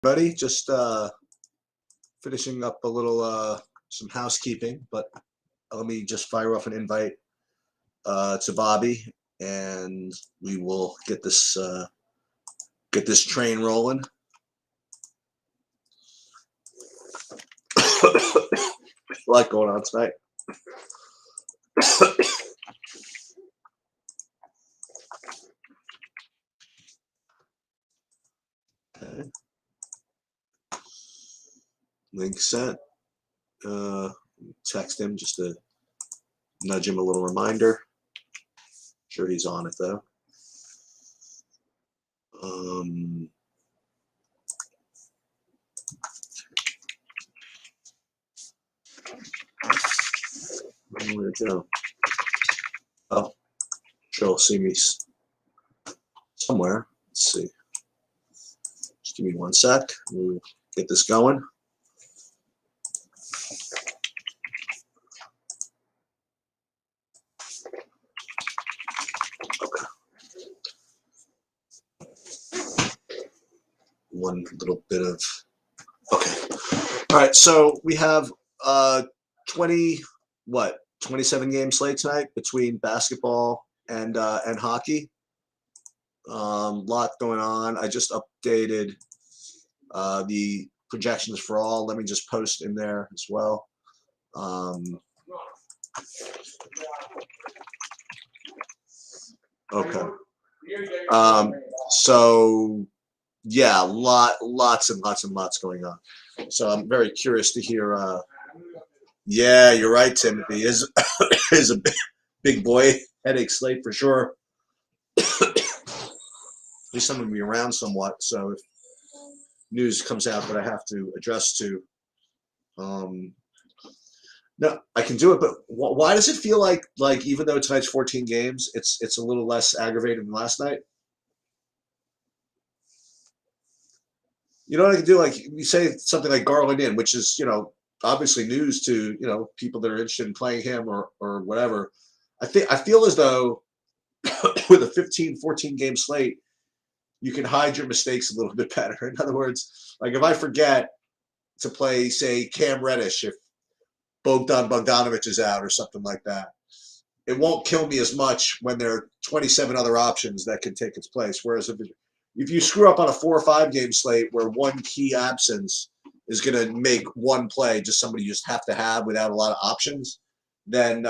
Buddy, just finishing up a little some housekeeping, but let me just fire off an invite to Bobby, and we will get this train rolling. A lot going on tonight. Okay. Link sent. Text him just to nudge him a little reminder. Sure he's on it though. Where'd it go? Oh, sure he'll see me somewhere. Let's see. Just give me 1 sec. We'll get this going. Okay. One little bit of. Okay. All right. So we have 27 game slate tonight between basketball and hockey. Lot going on. I just updated the projections for all. Let me just post in there as well. Okay. So yeah, lots and lots going on. So I'm very curious to hear. Yeah, you're right, Timothy. Is a big boy headache slate for sure. At least I'm going to be around somewhat. So if news comes out that I have to address to, no, I can do it. But why does it feel like even though tonight's 14 games, it's a little less aggravating than last night? You know what I can do? Like you say something like Garland in, which is obviously news to people that are interested in playing him or whatever. I feel as though with a 15, 14 game slate, you can hide your mistakes a little bit better. In other words, like if I forget to play, say, Cam Reddish, if Bogdan Bogdanovic is out or something like that, it won't kill me as much when there are 27 other options that can take its place. Whereas if you screw up on a 4 or 5 game slate where one key absence is going to make one play, just somebody you just have to have without a lot of options, then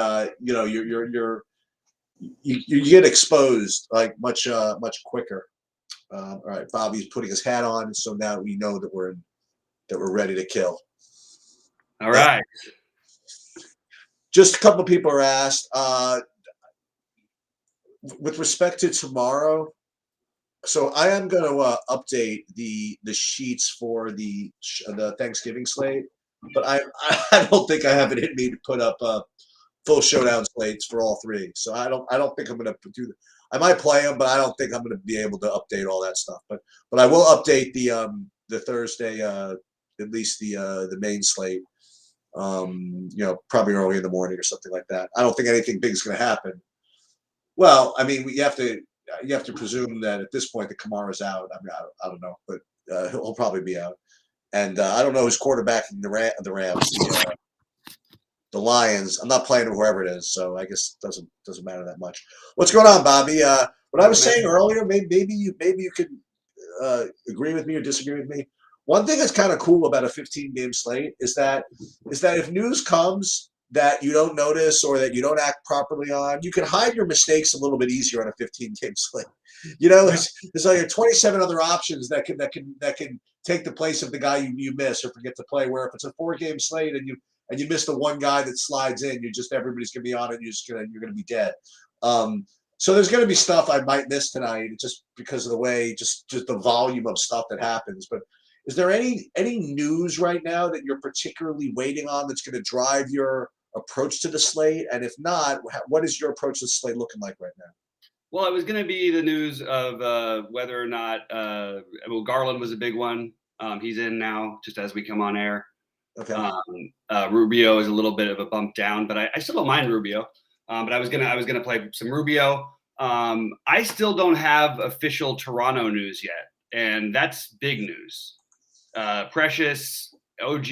you get exposed like much quicker. All right, Bobby's putting his hat on, so now we know that we're ready to kill. All right. Just a couple of people are asked with respect to tomorrow. So I am going to update the sheets for the Thanksgiving slate, but I don't think I have it in me to put up full showdown slates for all three. So I don't think I'm going to do that. I might play them, but I don't think I'm going to be able to update all that stuff. But I will update the Thursday, at least the main slate. Probably early in the morning or something like that. I don't think anything big is going to happen. Well, I mean, you have to presume that at this point the Kamara's out. I mean, I don't know, but he'll probably be out. And I don't know who's quarterbacking the Rams, the Lions. I'm not playing whoever it is, so I guess it doesn't matter that much. What's going on, Bobby? What I was saying earlier, maybe you could agree with me or disagree with me. One thing that's kind of cool about a 15 game slate is that if news comes that you don't notice or that you don't act properly on, you can hide your mistakes a little bit easier on a 15 game slate. There's like 27 other options that can take the place of the guy you miss or forget to play. Where if it's a 4 game slate and you miss the one guy that slides in, everybody's gonna be on it. You're gonna be dead. So there's gonna be stuff I might miss tonight just because of the way just the volume of stuff that happens. But is there any news right now that you're particularly waiting on that's going to drive your approach to the slate? And if not, what is your approach to the slate looking like right now? Well, it was going to be the news of whether or not Garland was a big one. He's in now, just as we come on air. Okay. Rubio is a little bit of a bump down, but I still don't mind Rubio. But I was gonna play some Rubio. I still don't have official Toronto news yet, and that's big news. Precious, OG,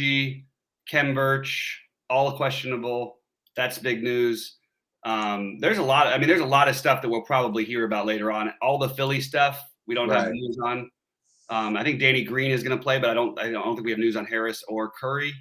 Kem Birch, all questionable. That's big news. There's a lot. There's a lot of stuff that we'll probably hear about later on. All the Philly stuff we don't have news on. I think Danny Green is going to play, but I don't think we have news on Harris or Curry.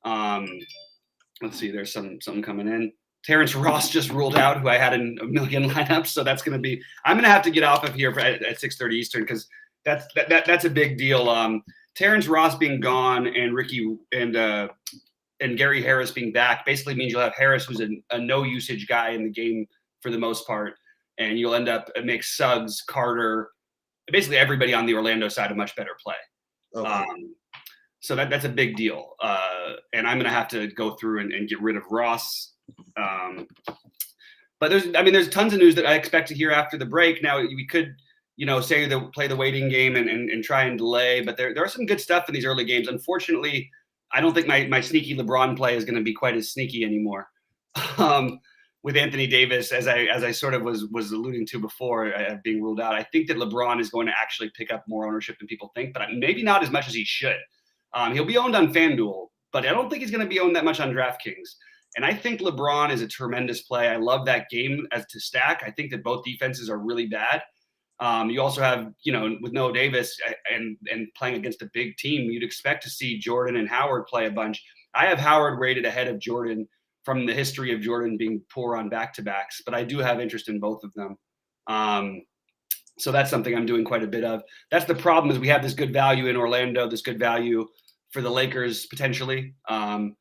Let's see. There's something coming in. Terrence Ross just ruled out, who I had in a million lineups. So that's going to be. I'm going to have to get off of here at 6:30 Eastern because that's a big deal. Terrence Ross being gone and Ricky and Gary Harris being back basically means you'll have Harris, who's a no usage guy in the game for the most part, and you'll end up make Suggs, Carter, basically everybody on the Orlando side a much better play. Okay. So that's a big deal. And I'm going to have to go through and get rid of Ross. But there's tons of news that I expect to hear after the break. Now we could, say play the waiting game and try and delay, but there are some good stuff in these early games. Unfortunately, I don't think my sneaky LeBron play is going to be quite as sneaky anymore. With Anthony Davis, as I sort of was alluding to before, being ruled out, I think that LeBron is going to actually pick up more ownership than people think, but maybe not as much as he should. He'll be owned on FanDuel, but I don't think he's going to be owned that much on DraftKings. And I think LeBron is a tremendous play. I love that game as to stack. I think that both defenses are really bad. You also have, with Noah Davis and playing against a big team, you'd expect to see Jordan and Howard play a bunch. I have Howard rated ahead of Jordan from the history of Jordan being poor on back-to-backs, but I do have interest in both of them. So that's something I'm doing quite a bit of. That's the problem, is we have this good value in Orlando, this good value for the Lakers potentially. And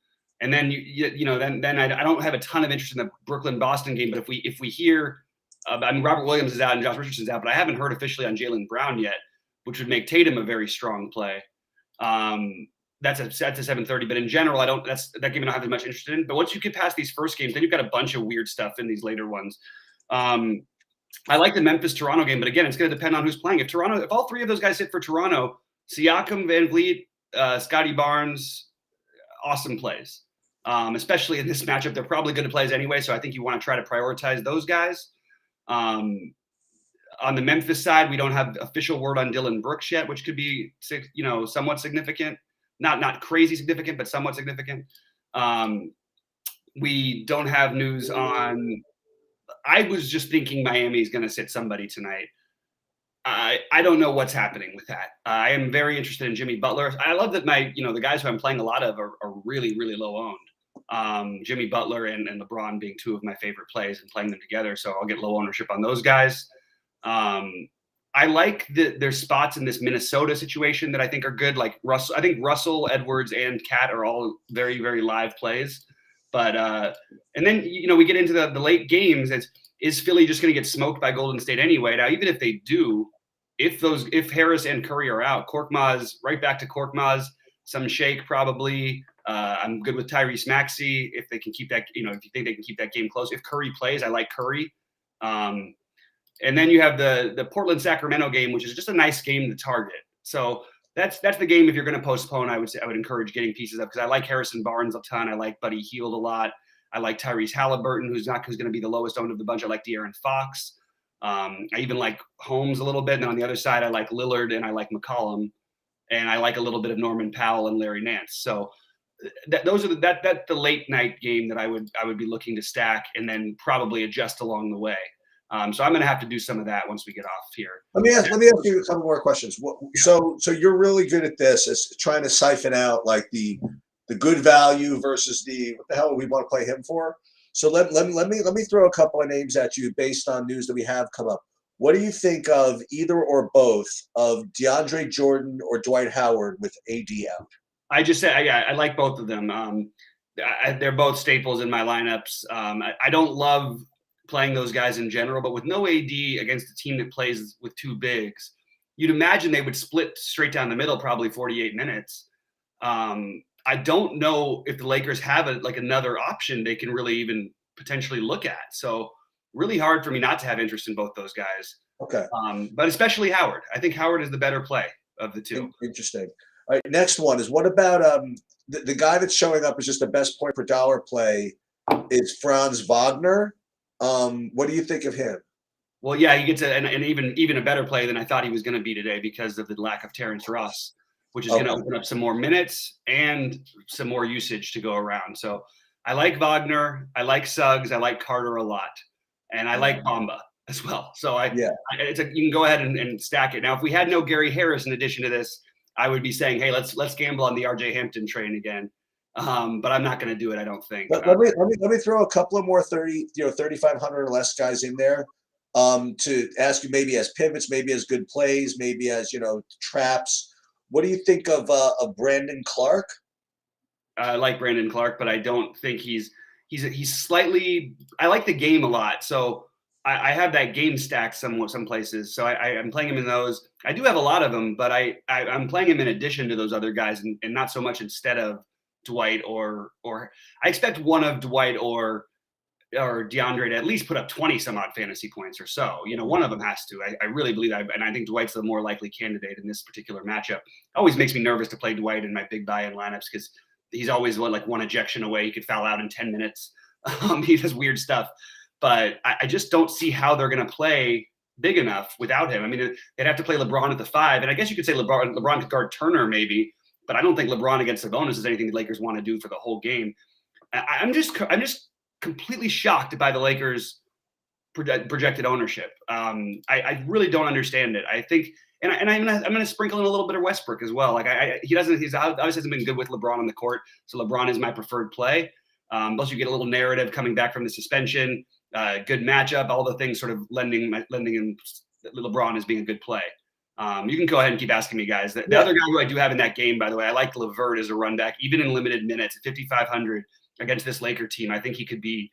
then then I don't have a ton of interest in the Brooklyn-Boston game, but if we hear, Robert Williams is out and Josh Richardson's out, but I haven't heard officially on Jaylen Brown yet, which would make Tatum a very strong play. That's a 7:30, but in general, that game I don't have as much interest in. But once you get past these first games, then you've got a bunch of weird stuff in these later ones. I like the Memphis-Toronto game, but again, it's going to depend on who's playing. If all three of those guys hit for Toronto, Siakam, Van Vliet, Scotty Barnes, awesome plays. Especially in this matchup, they're probably good plays anyway, so I think you want to try to prioritize those guys. On the Memphis side, we don't have official word on Dylan Brooks yet, which could be, somewhat significant. Not crazy significant, but somewhat significant. We don't have news on. I was just thinking Miami is going to sit somebody tonight. I don't know what's happening with that. I am very interested in Jimmy Butler. I love that the guys who I'm playing a lot of are really, really low owned. Jimmy Butler and LeBron being two of my favorite plays and playing them together. So I'll get low ownership on those guys. I like there's spots in this Minnesota situation that I think are good. Like Russell, I think Russell, Edwards, and Cat are all very, very live plays. But and then we get into the late games. Is Philly just going to get smoked by Golden State anyway? Now, even if they do, if Harris and Curry are out, Korkmaz right back to Korkmaz, some Shake probably. I'm good with Tyrese Maxey if they can keep that. If you think they can keep that game close. If Curry plays, I like Curry. And then you have the Portland-Sacramento game, which is just a nice game to target. So that's the game. If you're going to postpone, I would encourage getting pieces of, because I like Harrison Barnes a ton. I like Buddy Hield a lot. I like Tyrese Halliburton, who's going to be the lowest owned of the bunch. I like De'Aaron Fox. I even like Holmes a little bit. And then on the other side, I like Lillard and I like McCollum, and I like a little bit of Norman Powell and Larry Nance. So those are that's the late night game that I would be looking to stack and then probably adjust along the way. So I'm going to have to do some of that once we get off here. Let me ask you a couple more questions. So you're really good at this, is trying to siphon out like the good value versus what the hell we want to play him for. So let me throw a couple of names at you based on news that we have come up. What do you think of either or both of DeAndre Jordan or Dwight Howard with AD out? I just said, I like both of them. They're both staples in my lineups. I don't love playing those guys in general, but with no AD against a team that plays with two bigs, you'd imagine they would split straight down the middle, probably 48 minutes. I don't know if the Lakers have another option they can really even potentially look at. So really hard for me not to have interest in both those guys. Okay. But especially Howard. I think Howard is the better play of the two. Interesting. All right, next one is, what about the guy that's showing up as just the best point per dollar play is Franz Wagner. What do you think of him? Well, yeah, he gets an even a better play than I thought he was going to be today because of the lack of Terrence Ross, which is going to open up some more minutes and some more usage to go around. So I like Wagner, I like Suggs, I like Carter a lot, and I like Bamba as well. So you can go ahead and stack it. Now, if we had no Gary Harris in addition to this, I would be saying, hey, let's gamble on the RJ Hampton train again. But I'm not going to do it, I don't think. Let me throw a couple of more 3,500 or less guys in there to ask you, maybe as pivots, maybe as good plays, maybe as traps. What do you think of Brandon Clark? I like Brandon Clark, but I don't think he's slightly. I like the game a lot, so I have that game stack some places. So I'm playing him in those. I do have a lot of them, but I'm playing him in addition to those other guys, and not so much instead of Dwight or I expect one of Dwight or DeAndre to at least put up 20 some odd fantasy points or so. One of them has to. I really believe that, and I think Dwight's the more likely candidate in this particular matchup. It always makes me nervous to play Dwight in my big buy-in lineups because he's always one ejection away. He could foul out in 10 minutes. He does weird stuff, but I just don't see how they're going to play big enough without him. I mean, they'd have to play LeBron at the 5, and I guess you could say LeBron could guard Turner maybe, but I don't think LeBron against Sabonis is anything the Lakers want to do for the whole game. I'm just completely shocked by the Lakers' projected ownership. I really don't understand it. I think, and I'm gonna sprinkle in a little bit of Westbrook as well. Like he's obviously hasn't been good with LeBron on the court, so LeBron is my preferred play. Plus, you get a little narrative coming back from the suspension, good matchup, all the things sort of lending in LeBron as being a good play. You can go ahead and keep asking me, guys. The other guy who I do have in that game, by the way, I like LeVert as a run back, even in limited minutes at 5,500 against this Laker team. I think he could be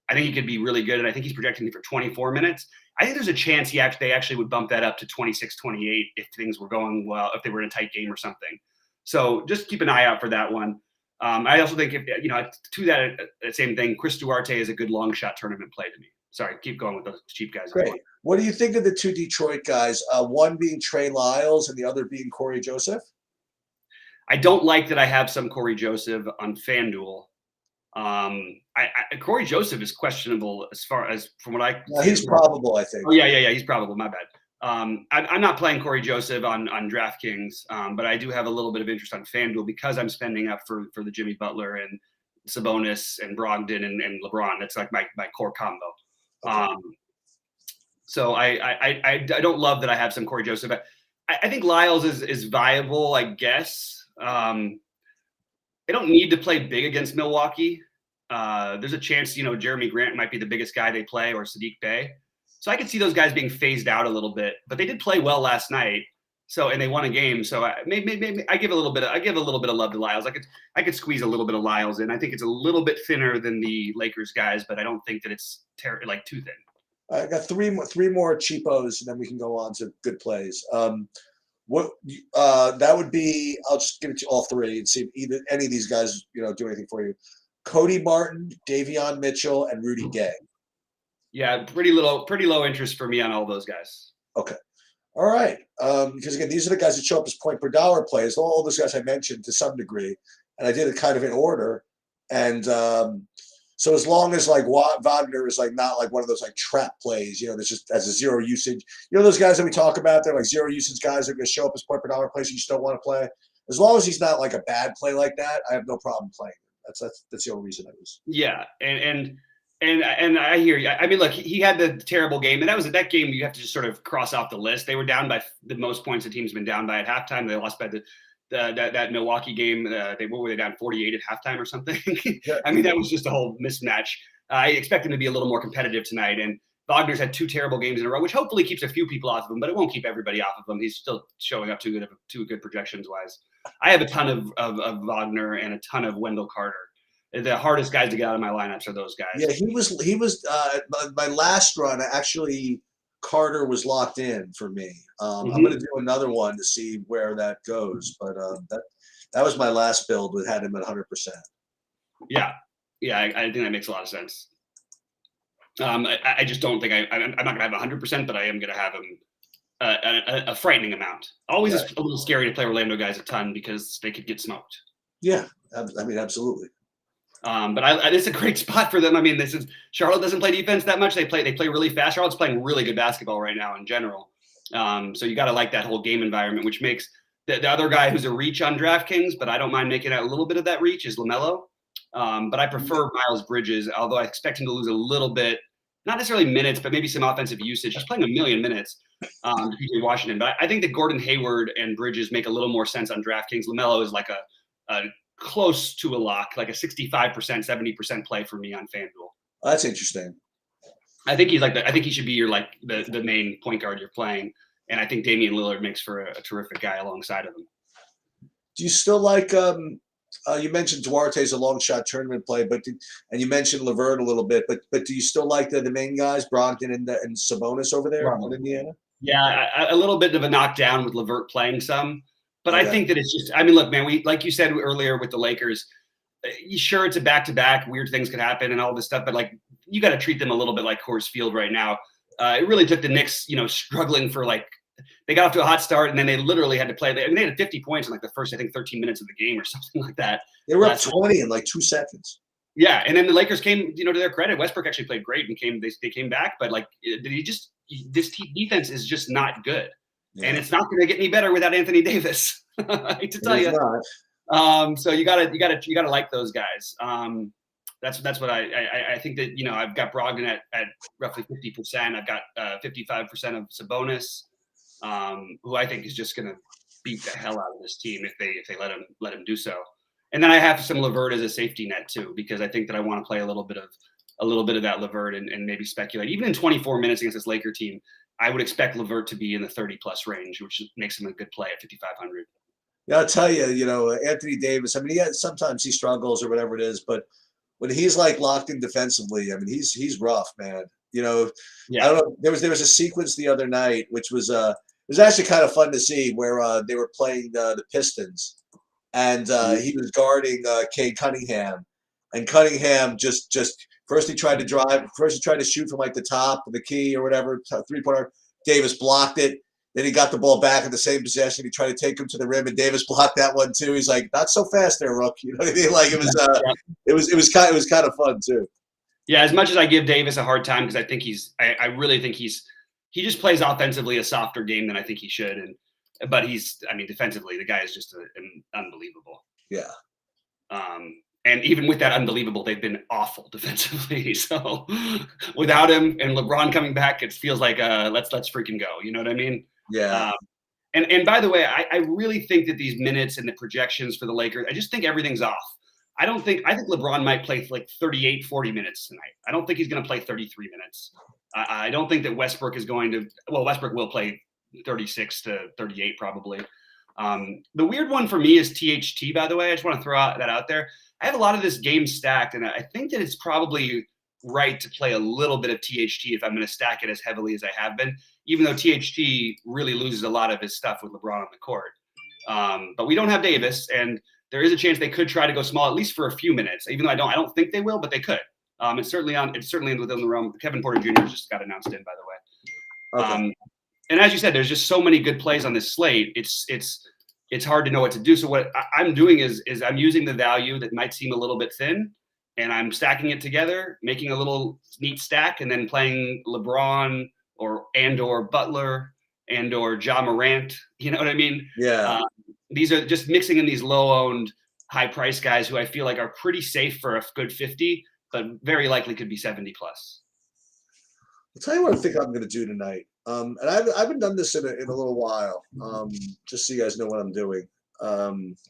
really good, and I think he's projecting for 24 minutes. I think there's a chance they actually would bump that up to 26, 28 if things were going well, if they were in a tight game or something. So just keep an eye out for that one. I also think to that same thing, Chris Duarte is a good long shot tournament play to me. Sorry, keep going with those cheap guys. Great. What do you think of the two Detroit guys? One being Trey Lyles and the other being Corey Joseph? I don't like that I have some Corey Joseph on FanDuel. Corey Joseph is questionable as far as from what I. Well, he's probable, I think. Oh yeah, he's probable. My bad. I'm not playing Corey Joseph on DraftKings, but I do have a little bit of interest on FanDuel because I'm spending up for the Jimmy Butler and Sabonis and Brogdon and LeBron. That's like my core combo. So I don't love that I have some Corey Joseph. I think Lyles is viable, I guess. They don't need to play big against Milwaukee. There's a chance, Jeremy Grant might be the biggest guy they play, or Sadiq Bey. So I could see those guys being phased out a little bit, but they did play well last night. So, and they won a game. So maybe I give a little bit of love to Lyles. I could squeeze a little bit of Lyles in. I think it's a little bit thinner than the Lakers guys, but I don't think that it's too thin. I got three more cheapos, and then we can go on to good plays. That would be, I'll just give it to all three and see if either any of these guys, do anything for you. Cody Martin, Davion Mitchell, and Rudy Gay. Yeah, pretty low interest for me on all those guys. Okay. All right. Because again, these are the guys that show up as point per dollar plays. All those guys I mentioned to some degree, and I did it kind of in order. And so as long as Wagner is not one of those trap plays, that's just as a zero usage. Those guys that we talk about, they're zero usage guys that are going to show up as point per dollar plays you just don't want to play. As long as he's not a bad play like that, I have no problem playing him. That's the only reason I was. Yeah, and I hear you. I mean, look, he had the terrible game, and that game you have to just sort of cross off the list. They were down by the most points the team's been down by at halftime. They lost by that Milwaukee game. What were they down 48 at halftime or something? Yeah. I mean, that was just a whole mismatch. I expect him to be a little more competitive tonight, and Wagner's had two terrible games in a row, which hopefully keeps a few people off of him, but it won't keep everybody off of him. He's still showing up too good projections wise. I have a ton of Wagner and a ton of Wendell Carter. The hardest guys to get out of my lineups are those guys. Yeah, he was my last run. Actually, Carter was locked in for me. I'm going to do another one to see where that goes, but that was my last build. We had him at 100%. Yeah, I think that makes a lot of sense. I just don't think I'm not going to have 100%, but I am going to have him a frightening amount. Always a little scary to play Orlando guys a ton because they could get smoked. Yeah, I mean, absolutely. But it's a great spot for them. I mean, Charlotte doesn't play defense that much. They play really fast. Charlotte's playing really good basketball right now in general. So you got to like that whole game environment, which makes The other guy who's a reach on DraftKings, but I don't mind making a little bit of that reach, is LaMelo. But I prefer Miles Bridges, although I expect him to lose a little bit, not necessarily minutes, but maybe some offensive usage. He's playing 1,000,000 minutes to PJ Washington. But I think that Gordon Hayward and Bridges make a little more sense on DraftKings. LaMelo is like a close to a lock, like a 65%, 70% play for me on FanDuel. That's interesting. I think I think he should be your the main point guard you're playing. And I think Damian Lillard makes for a terrific guy alongside of him. Do you still like you mentioned Duarte's a long shot tournament play, and you mentioned LeVert a little bit, but do you still like the main guys, Brogdon and Sabonis over there in Indiana? Yeah, a little bit of a knockdown with LeVert playing some, but I think that it's just, I mean, look, man, we, like you said earlier with the Lakers, sure, it's a back-to-back, weird things could happen and all this stuff, but like, you got to treat them a little bit like Coors Field right now. It really took the Knicks, struggling for they got off to a hot start and then they literally had to play. They had 50 points in the first, I think, 13 minutes of the game or something like that. They were up 20 in 2 seconds. Yeah, and then the Lakers came, to their credit, Westbrook actually played great and they came back, but this defense is just not good, and it's not going to get any better without Anthony Davis. I hate to tell you. So you gotta like those guys. That's what I think that I've got Brogdon at roughly 50%. I've got 55% of Sabonis, who I think is just going to beat the hell out of this team if they let him do so. And then I have some LeVert as a safety net too, because I think that I want to play a little bit of that LeVert and maybe speculate. Even in 24 minutes against this Laker team, I would expect LeVert to be in the 30+ range, which makes him a good play at 5,500. Yeah, I'll tell you, Anthony Davis. I mean, sometimes he struggles or whatever it is, but when he's locked in defensively, I mean, he's rough, man. I don't know. There was a sequence the other night, which was it was actually kind of fun to see, where they were playing the Pistons, and he was guarding Cade Cunningham, and Cunningham just first he tried to shoot from the top of the key or whatever, 3-pointer. Davis blocked it. Then he got the ball back in the same possession. He tried to take him to the rim, and Davis blocked that one too. He's like, "Not so fast, there, Rook." You know what I mean? It was kind of fun too. Yeah, as much as I give Davis a hard time because I think I really think he just plays offensively a softer game than I think he should, but defensively the guy is just unbelievable. Yeah. And even with that unbelievable, they've been awful defensively. So without him and LeBron coming back, it feels like let's freaking go. You know what I mean? Yeah. And by the way, I really think that these minutes and the projections for the Lakers, I just think everything's off. I think LeBron might play 38, 40 minutes tonight. I don't think he's going to play 33 minutes. I don't think that Westbrook is going to. Well, Westbrook will play 36 to 38 probably. The weird one for me is THT. By the way, I just want to throw that out there. I have a lot of this game stacked, and I think that it's probably right to play a little bit of THT if I'm going to stack it as heavily as I have been, even though THT really loses a lot of his stuff with LeBron on the court. But we don't have Davis, and there is a chance they could try to go small, at least for a few minutes, even though I don't think they will, but they could. It's certainly within the realm. Kevin Porter Jr. just got announced in, by the way. Okay. And as you said, there's just so many good plays on this slate. It's hard to know what to do. So what I'm doing is I'm using the value that might seem a little bit thin, and I'm stacking it together, making a little neat stack, and then playing LeBron or Butler or Ja Morant. You know what I mean? Yeah. These are just mixing in these low-owned, high-priced guys who I feel like are pretty safe for a good 50, but very likely could be 70+. I'll tell you what I think I'm going to do tonight. And I haven't done this in a little while. Just so you guys know what I'm doing.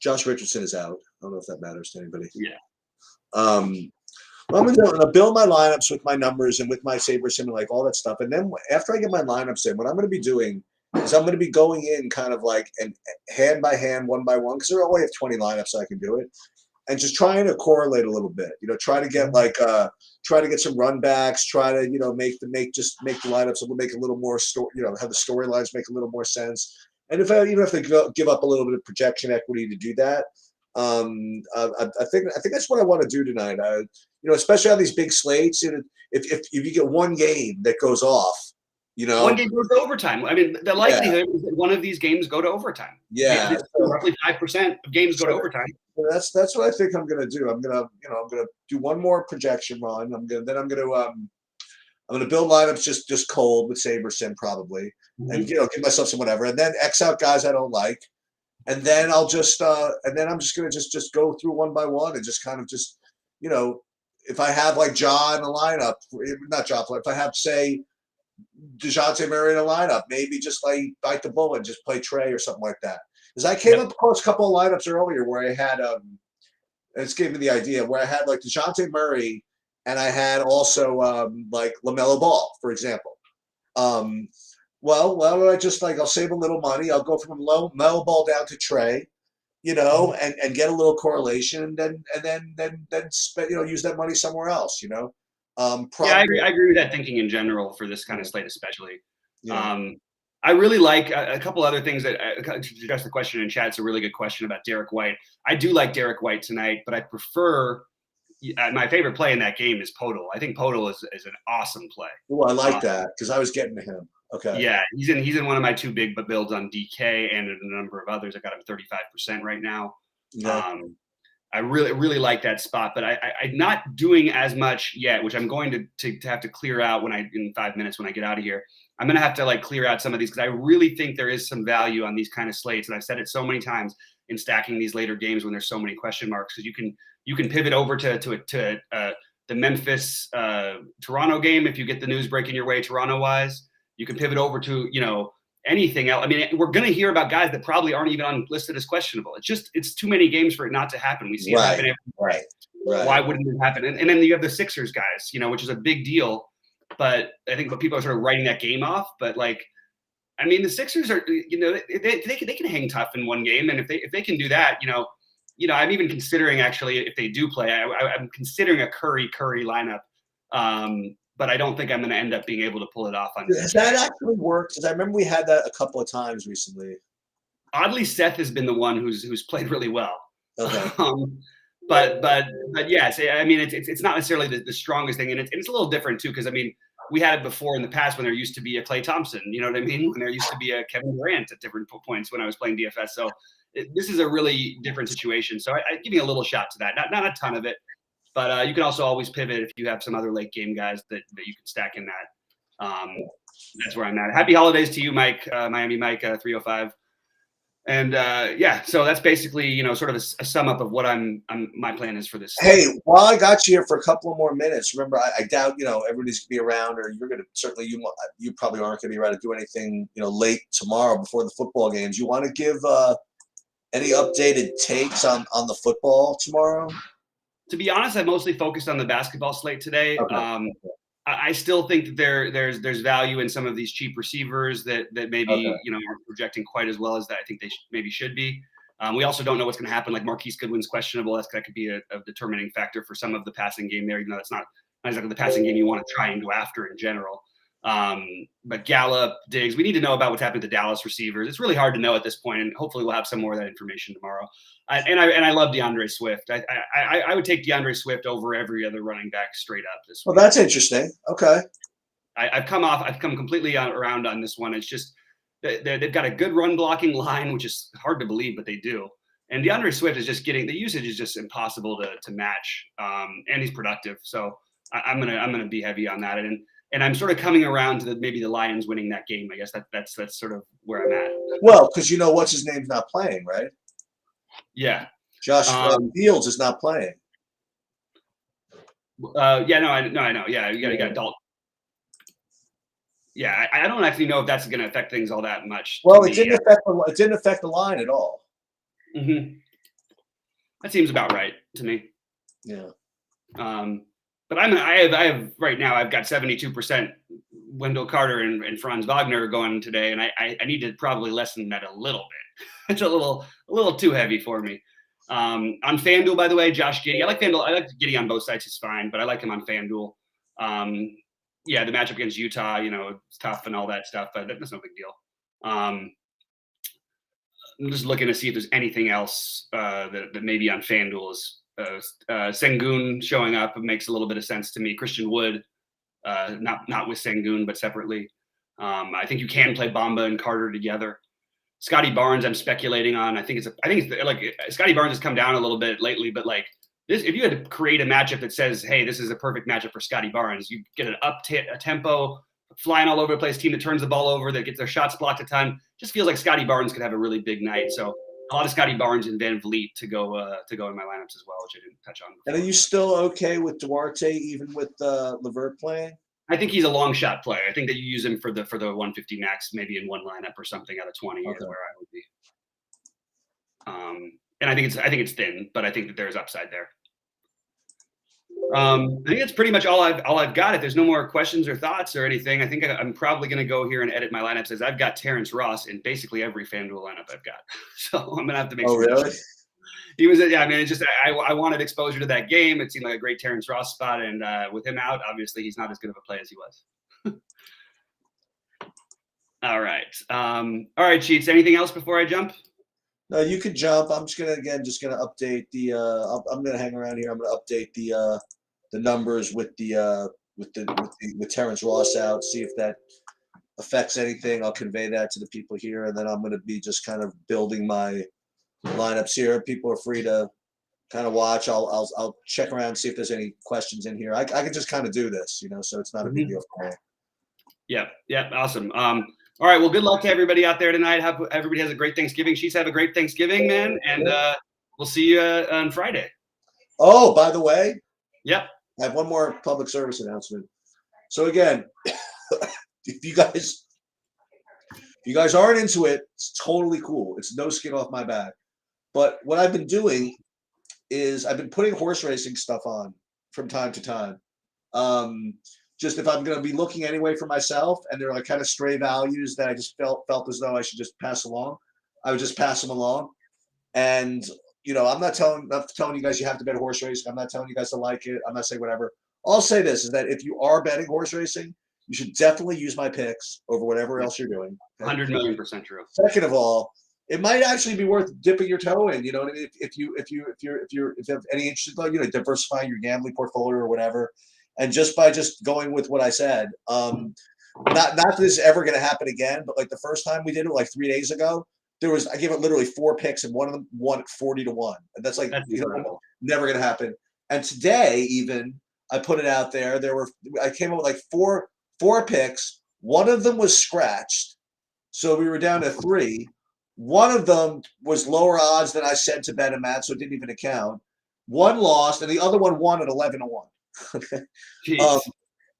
Josh Richardson is out. I don't know if that matters to anybody. Yeah. Well, I'm going to build my lineups with my numbers and with my saber sim and all that stuff. And then after I get my lineups in, what I'm going to be doing is I'm going to be going in kind of and hand by hand, one by one, because I only have 20 lineups, so I can do it. And just trying to correlate a little bit, try to get try to get some run backs, try to, make the lineups, make a little more have the storylines make a little more sense. And if I even have to give up a little bit of projection equity to do that, I think that's what I want to do tonight. Especially on these big slates, if you get one game that goes off, one game goes to overtime. I mean, the likelihood is that one of these games go to overtime. Yeah, roughly 5% of games go to overtime. That's what I think I'm going to do. I'm going to do one more projection run. I'm going to build lineups just cold with Saber Sim probably, and give myself some whatever, and then X out guys I don't like, and then I'll just and then I'm just gonna just go through one by one and just kind of just, you know, if I have like Ja in the lineup, not Ja, if I have say DeJounte Murray in the lineup, maybe just like bite the bullet and just play Trey or something like that. Because I came up across a couple of lineups earlier where I had it's gave me the idea where I had like DeJounte Murray and I had also like LaMelo Ball, for example. Well, why don't I just like I'll save a little money. I'll go from LaMelo Ball down to Trey, you know, and get a little correlation, and then spend, you know, use that money somewhere else, you know. Yeah, Probably, I agree with that thinking in general for this kind of slate, especially. yeah. I really like a couple other things that to address the question in chat. It's a really good question about Derek White. I do like Derek White tonight, but I prefer my favorite play in that game is Podol. I think Podol is an awesome play. Oh, I like that because I was getting to him. Okay. Yeah, he's in one of my two big builds on DK and a number of others. I got him 35% right now. Yeah. I really like that spot, but I'm not doing as much yet, which I'm going to have to clear out in 5 minutes when I get out of here. I'm going to have to like clear out some of these because I really think there is some value on these kind of slates. And I've said it so many times in stacking these later games when there's so many question marks, because you can pivot over to the Memphis Toronto game if you get the news breaking your way Toronto wise. You can pivot over to, you know, anything else. I mean, we're going to hear about guys that probably aren't even listed as questionable. It's too many games for it not to happen. We see it happen every right. Why wouldn't it happen? And then you have the Sixers guys, you know, which is a big deal. But I think people are sort of writing that game off. But like, I mean, the Sixers are, you know, they can hang tough in one game, and if they can do that, you know, I'm even considering actually if they do play, I'm considering a Curry lineup. But I don't think I'm going to end up being able to pull it off on. Has that actually worked? Because I remember we had that a couple of times recently. Oddly, Seth has been the one who's played really well. Okay. But yes, I mean it's not necessarily the strongest thing, and it's a little different too because I mean we had it before in the past when there used to be a Klay Thompson, you know what I mean? When there used to be a Kevin Durant at different points when I was playing DFS. So this is a really different situation. So I give you a little shot to that, not a ton of it. But you can also always pivot if you have some other late game guys that you can stack in that. That's where I'm at. Happy holidays to you, Mike, Miami Mike 305. And yeah, so that's basically, you know, sort of a sum up of what my plan is for this. Hey, while I got you here for a couple of more minutes, remember, I doubt, you know, everybody's gonna be around, or you're gonna certainly you probably aren't gonna be around to do anything, you know, late tomorrow before the football games. You want to give any updated takes on the football tomorrow? To be honest, I mostly focused on the basketball slate today. Okay. I still think that there's value in some of these cheap receivers that maybe you know aren't projecting quite as well as that I think they maybe should be. We also don't know what's going to happen. Like Marquise Goodwin's questionable. That could be a determining factor for some of the passing game there, even though that's not exactly the passing game you want to try and go after in general. But Gallup, Diggs, we need to know about what's happening to the Dallas receivers. It's really hard to know at this point, and hopefully we'll have some more of that information tomorrow. I love DeAndre Swift. I would take DeAndre Swift over every other running back straight up this week. Well, that's interesting. Okay. I've come completely around on this one. It's just they've got a good run blocking line, which is hard to believe, but they do. And DeAndre Swift is just getting the usage is just impossible to match. And he's productive, so I'm gonna be heavy on that. And I'm sort of coming around to maybe the Lions winning that game. I guess that's sort of where I'm at. Well, because you know what's his name's not playing, right? Yeah. Josh Fields is not playing. Yeah, no, I know. Yeah, you got Dalton. Yeah, I don't actually know if that's going to affect things all that much. Well, it didn't affect the line at all. Mm-hmm. That seems about right to me. Yeah. But I have right now. I've got 72% Wendell Carter and Franz Wagner going today, and I need to probably lessen that a little bit. It's a little too heavy for me. On FanDuel, by the way, Josh Giddey. I like FanDuel. I like Giddey on both sides. It's fine, but I like him on FanDuel. Yeah, the matchup against Utah, you know, it's tough and all that stuff, but that's no big deal. I'm just looking to see if there's anything else that maybe on FanDuel is Sengun showing up. It makes a little bit of sense to me. Christian Wood, not with Sengun, but separately. I think you can play Bamba and Carter together. Scotty Barnes, I'm speculating on. I think it's like Scotty Barnes has come down a little bit lately, but like this, if you had to create a matchup that says, hey, this is a perfect matchup for Scotty Barnes, you get an a tempo, flying all over the place team that turns the ball over, that gets their shots blocked a ton. Just feels like Scotty Barnes could have a really big night. So a lot of Scotty Barnes and Van Vliet to go in my lineups as well, which I didn't touch on before. And are you still okay with Duarte even with Levert playing? I think he's a long shot play. I think that you use him for the 150 max, maybe in one lineup or something out of 20 is where I would be. And I think it's thin, but I think that there's upside there. I think that's pretty much all I've got. If there's no more questions or thoughts or anything, I think I'm probably going to go here and edit my lineups, as I've got Terrence Ross in basically every FanDuel lineup I've got. So I'm going to have to make sure. Oh, really? He was, yeah, I mean, it's just, I wanted exposure to that game. It seemed like a great Terrence Ross spot. And with him out, obviously he's not as good of a play as he was. All right. All right, Cheats. Anything else before I jump? No, you could jump. I'm just gonna update the. I'm gonna hang around here. I'm gonna update the numbers with Terrence Ross out. See if that affects anything. I'll convey that to the people here, and then I'm gonna be just kind of building my lineups here. People are free to kind of watch. I'll check around and see if there's any questions in here. I can just kind of do this, so it's not a big deal for me. Yeah, awesome. All right, well, good luck to everybody out there tonight. Everybody has a great Thanksgiving. She's have a great Thanksgiving, man, and we'll see you on Friday. Oh, by the way, yep, I have one more public service announcement. So again, if you guys aren't into it, it's totally cool. It's no skin off my back. But what I've been doing is I've been putting horse racing stuff on from time to time. Just if I'm going to be looking anyway for myself, and they're like kind of stray values that I just felt as though I should just pass along, I would just pass them along. And I'm not telling you guys you have to bet horse racing. I'm not telling you guys to like it. I'm not saying whatever. I'll say this is that if you are betting horse racing, you should definitely use my picks over whatever else you're doing. Okay? 100 million% true. Second of all, it might actually be worth dipping your toe in. You know what I mean? If you have any interest, diversifying your gambling portfolio or whatever. And just by going with what I said, not that this is ever going to happen again, but like the first time we did it, like 3 days ago, I gave it literally 4 picks and one of them won at 40-1. And that's never going to happen. And today, even I put it out there. I came up with like four picks. One of them was scratched, so we were down to 3. One of them was lower odds than I said to bet him at, so it didn't even account. One lost, and the other one won at 11-1. Okay.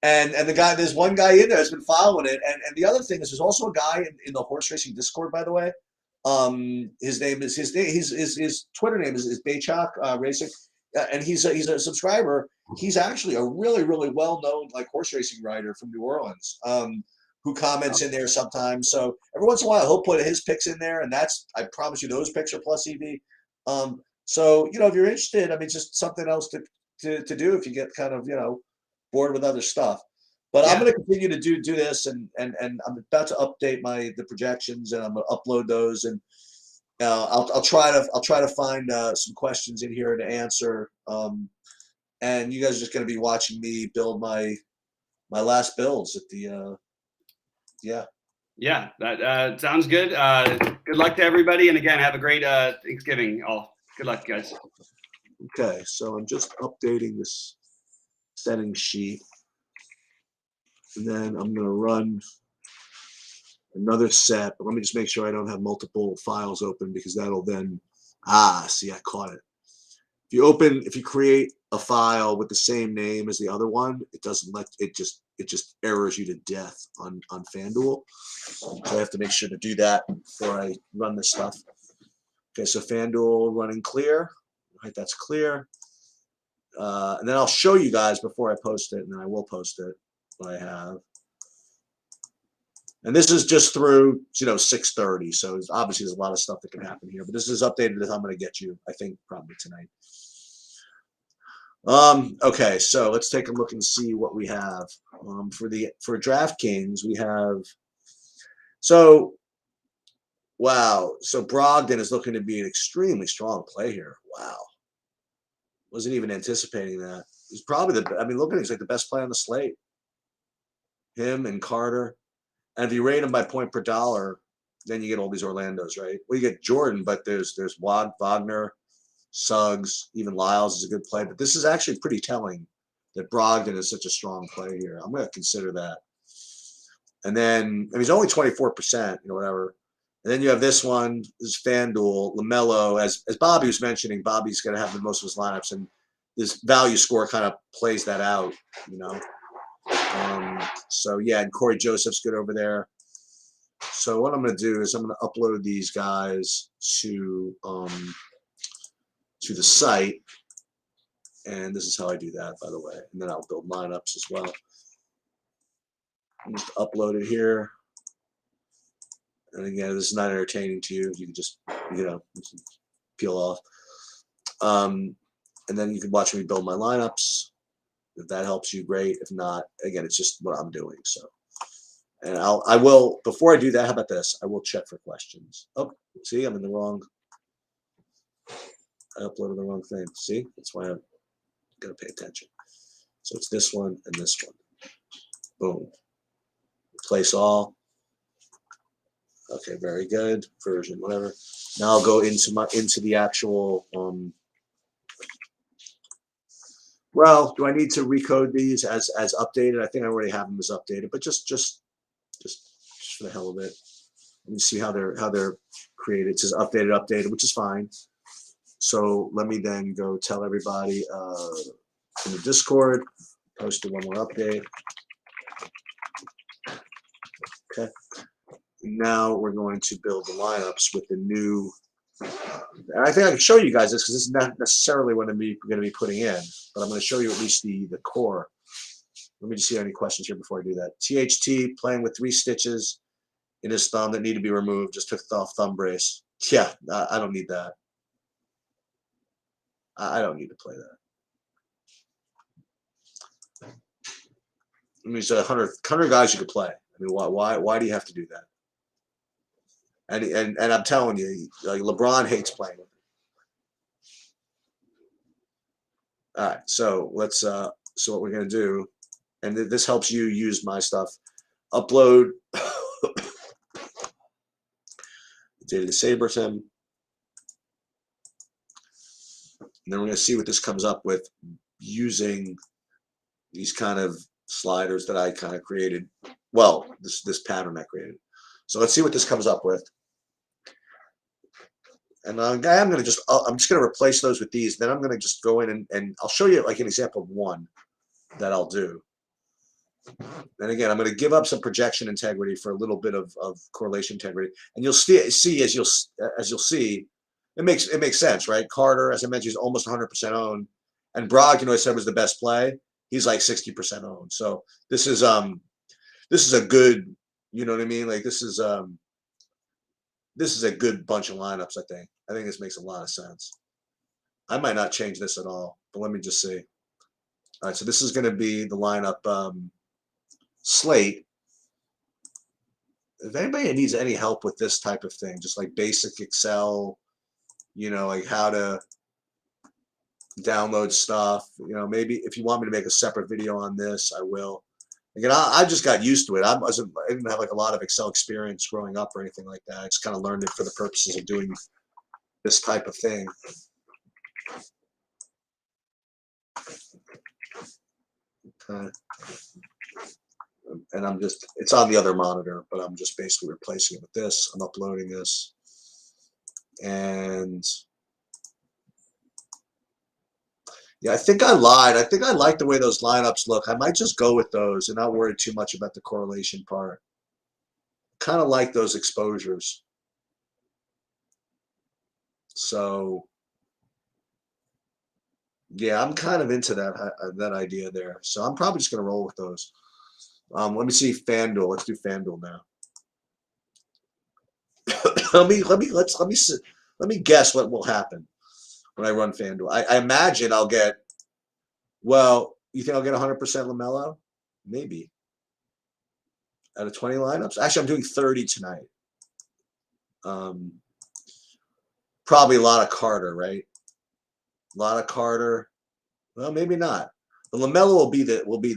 And there's one guy in there that's been following it. And the other thing is there's also a guy in the horse racing Discord, by the way. His Twitter name is Baychok Racing. And he's a subscriber. He's actually a really, really well-known like horse racing writer from New Orleans, who comments in there sometimes. So every once in a while he'll put his picks in there, and I promise you those picks are plus EV. So if you're interested, I mean, just something else to do if you get kind of bored with other stuff. But I'm going to continue to do this, and I'm about to update the projections, and I'm going to upload those, and I'll try to find some questions in here to answer. And you guys are just going to be watching me build my last builds at the Yeah, that sounds good. Good luck to everybody, and again, have a great Thanksgiving. All good luck, guys. Okay, so I'm just updating this settings sheet, and then I'm going to run another set. But let me just make sure I don't have multiple files open, because that'll then see, I caught it. If you create a file with the same name as the other one, it doesn't let it just errors you to death on FanDuel. So I have to make sure to do that before I run this stuff. Okay, so FanDuel running clear. Right, that's clear. And then I'll show you guys before I post it, and then I will post it what I have. And this is just through 6:30, so obviously there's a lot of stuff that can happen here. But this is updated as I'm going to get you, I think, probably tonight. Okay, so let's take a look and see what we have. For DraftKings, we have wow. So Brogdon is looking to be an extremely strong play here. Wow. Wasn't even anticipating that. He's probably look at him, he's like the best play on the slate. Him and Carter. And if you rate him by point per dollar, then you get all these Orlandos, right? Well, you get Jordan, but there's Wagner, Suggs, even Lyles is a good play. But this is actually pretty telling that Brogdon is such a strong play here. I'm going to consider that. And then, he's only 24%, whatever. And then you have this one, this is FanDuel, LaMelo, as Bobby was mentioning, Bobby's going to have the most of his lineups, and this value score kind of plays that out, you know. So yeah, and Corey Joseph's good over there. So what I'm going to do is I'm going to upload these guys to the site, and this is how I do that, by the way. And then I'll build lineups as well. Just upload it here. And again, this is not entertaining to you. You can just, you know, peel off. And then you can watch me build my lineups. If that helps you, great. If not, again, it's just what I'm doing. So, and I will, before I do that, how about this? I will check for questions. Oh, see, I'm in the wrong. I uploaded the wrong thing. See, that's why I'm gonna pay attention. So it's this one and this one. Boom. Replace all. Okay, very good. Version, whatever. Now I'll go into the actual. Well, do I need to recode these as updated? I think I already have them as updated, but just for the hell of it, let me see how they're created. It says updated, which is fine. So let me then go tell everybody in the Discord, posted one more update. Okay. Now we're going to build the lineups with the new. And I think I can show you guys this because this is not necessarily what I'm going to be putting in, but I'm going to show you at least the core. Let me just see any questions here before I do that. THT playing with 3 stitches in his thumb that need to be removed. Just took the off thumb brace. Yeah, I don't need that. I don't need to play that. I mean, so 100 guys you could play. I mean, why do you have to do that? And I'm telling you, like LeBron hates playing with it. All right, so let's so what we're gonna do, and this helps you use my stuff. Upload data to Sabersim, and then we're gonna see what this comes up with using these kind of sliders that I kind of created. Well, this pattern I created. So let's see what this comes up with. And I'm just gonna replace those with these. Then I'm gonna just go in and I'll show you like an example of one that I'll do. And again, I'm gonna give up some projection integrity for a little bit of correlation integrity. And you'll see as you'll see, it makes sense, right? Carter, as I mentioned, is almost 100% owned, and Brogg, you know, I said was the best play. He's like 60% owned. So this is a good, you know what I mean? Like this is a good bunch of lineups, I think. I think this makes a lot of sense. I might not change this at all, but let me just see. All right, so this is going to be the lineup slate. If anybody needs any help with this type of thing, just like basic Excel, you know, like how to download stuff, you know, maybe if you want me to make a separate video on this, I will. Again, I just got used to it. I didn't have like a lot of Excel experience growing up or anything like that. I just kind of learned it for the purposes of doing this type of thing. Okay. And it's on the other monitor, but I'm just basically replacing it with this. I'm uploading this. And yeah, I think I lied. I think I like the way those lineups look. I might just go with those and not worry too much about the correlation part. Kind of like those exposures. So yeah, I'm kind of into that idea there. So I'm probably just gonna roll with those. Let me see FanDuel. Let's do FanDuel now. let me guess what will happen when I run FanDuel. I imagine I'll get. Well, you think I'll get 100% LaMelo? Maybe. Out of 20 lineups, actually, I'm doing 30 tonight. Probably a lot of Carter, right? A lot of Carter. Well, maybe not. The LaMelo will be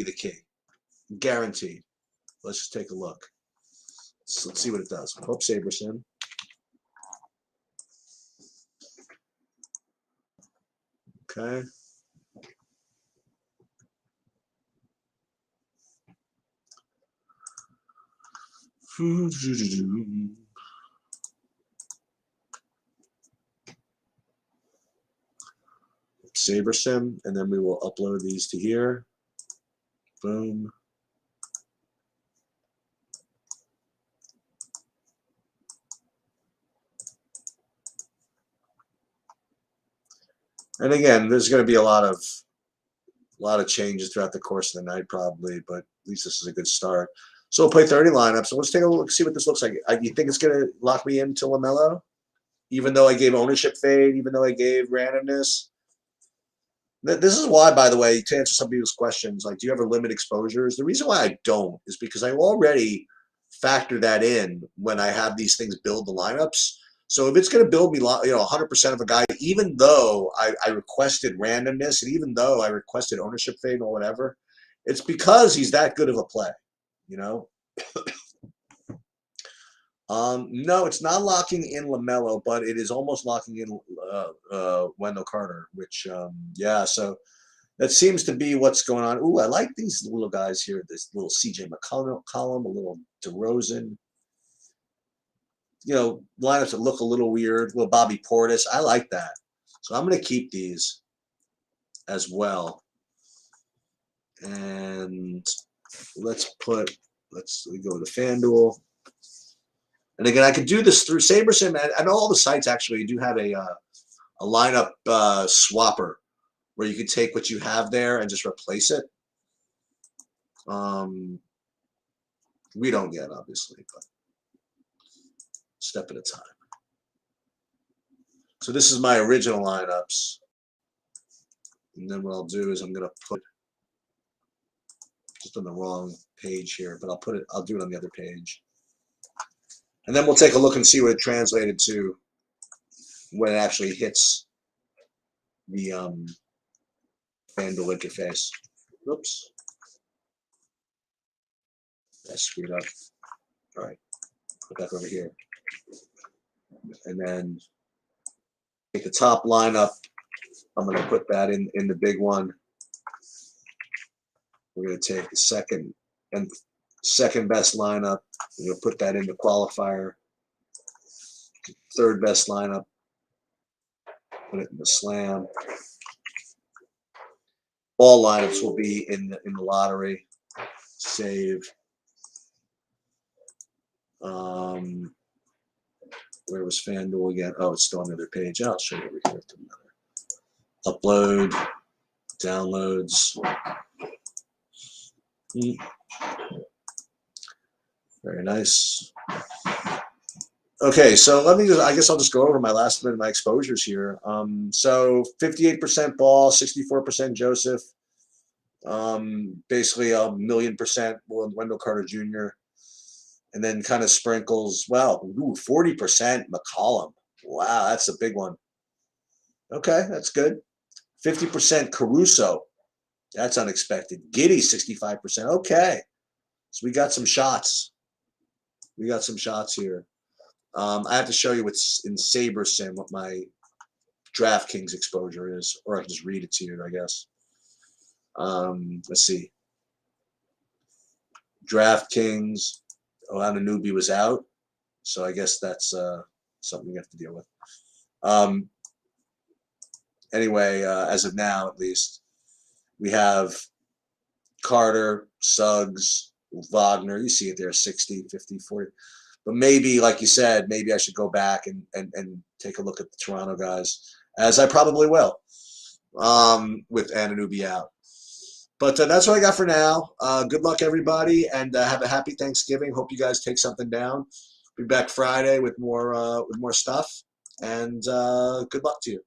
the key, guaranteed. Let's just take a look. So let's see what it does. Hope Saberson. Okay. Saber Sim, and then we will upload these to here. Boom. And again, there's going to be a lot of changes throughout the course of the night, probably, but at least this is a good start. So we'll play 30 lineups. So let's take a look, see what this looks like. You think it's going to lock me into LaMelo? Even though I gave ownership fade, even though I gave randomness? This is why, by the way, to answer some people's questions, like, do you ever limit exposures? The reason why I don't is because I already factor that in when I have these things build the lineups. So if it's going to build me, 100% of a guy, even though I requested randomness and even though I requested ownership fade or whatever, it's because he's that good of a play, No, it's not locking in LaMelo, but it is almost locking in Wendell Carter, which, yeah, so that seems to be what's going on. Ooh, I like these little guys here, this little CJ McCollum, a little DeRozan. Lineups that look a little weird. Little Bobby Portis. I like that. So I'm going to keep these as well. And let's go to FanDuel. And again, I could do this through SaberSim. I know all the sites actually do have a lineup swapper where you could take what you have there and just replace it. We don't yet, obviously, but step at a time. So this is my original lineups. And then what I'll do is I'm going to put just on the wrong page here, but I'll do it on the other page. And then we'll take a look and see what it translated to when it actually hits the FanDuel interface. Oops. I screwed up. All right. Put that over here. And then take the top lineup. I'm going to put that in the big one. We're going to take the second best lineup. We're going to put that in the qualifier. Third best lineup. Put it in the slam. All lineups will be in the lottery. Save. Where was FanDuel again? Oh, it's still on the other page. I'll show you over here. Upload, downloads. Very nice. Okay, so I guess I'll just go over my last bit of my exposures here. So 58% Ball, 64% Joseph. Basically a 1,000,000% Wendell Carter Jr. And then kind of sprinkles, 40% McCollum. Wow, that's a big one. Okay, that's good. 50% Caruso. That's unexpected. Giddey, 65%. Okay. So we got some shots. We got some shots here. I have to show you what's in SaberSim, what my DraftKings exposure is, or I can just read it to you, I guess. Let's see. DraftKings. Oh, Anunoby was out, so I guess that's something you have to deal with. Anyway, as of now, at least, we have Carter, Suggs, Wagner. You see it there, 60, 50, 40. But maybe, like you said, maybe I should go back and take a look at the Toronto guys, as I probably will, with Anunoby out. But that's what I got for now. Good luck, everybody, and have a happy Thanksgiving. Hope you guys take something down. Be back Friday with more stuff, and good luck to you.